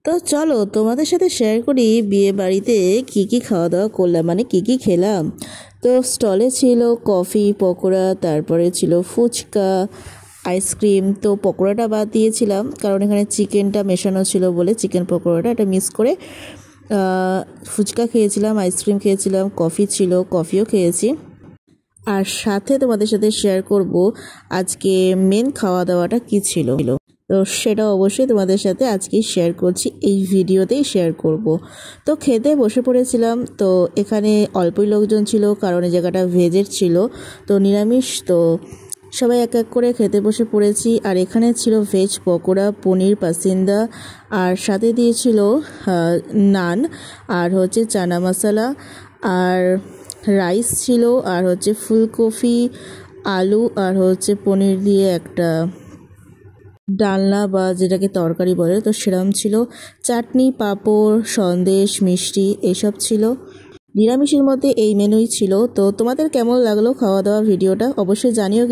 তো চলো তোমাদের সাথে শেয়ার করি বিয়ে বাড়িতে কি খাওয়া দাওয়া করলাম, মানে কি খেলাম। তো স্টলে ছিল কফি, পকোড়া, তারপরে ছিল ফুচকা, আইসক্রিম। তো পকোড়াটা বাদ দিয়েছিলাম কারণ এখানে চিকেনটা মেশানো ছিল বলে, চিকেন পকোড়াটা এটা মিক্স করে ফুচকা খেয়েছিলাম, আইসক্রিম খেয়েছিলাম, কফি ছিল, কফিও খেয়েছি। আর সাথে তোমাদের সাথে শেয়ার করব আজকে মেন খাওয়া দাওয়াটা কি ছিল। তো সেটা অবশ্যই তোমাদের সাথে আজকেই শেয়ার করছি, এই ভিডিওতেই শেয়ার করব। তো খেতে বসে পড়েছিলাম। তো এখানে অল্পই লোকজন ছিল কারণ এই জায়গাটা ভেজের ছিল, তো নিরামিষ। তো সবাই এক এক করে খেতে বসে পড়েছি। আর এখানে ছিল ভেজ পকোড়া, পনির পাসিন্দা, আর সাথে দিয়েছিল নান, আর হচ্ছে চানা মশলা, আর রাইস ছিল, আর হচ্ছে ফুলকপি, আলু, আর হচ্ছে পনির দিয়ে একটা ডালনা বা যেটাকে তরকারি বলে, তো সেরম ছিল। চাটনি, পাঁপড়, সন্দেশ, মিষ্টি এসব ছিল। নিরামিষের মধ্যে এই মেনুই ছিল। তো তোমাদের কেমন লাগলো খাওয়া দাওয়া ভিডিওটা অবশ্যই জানিও।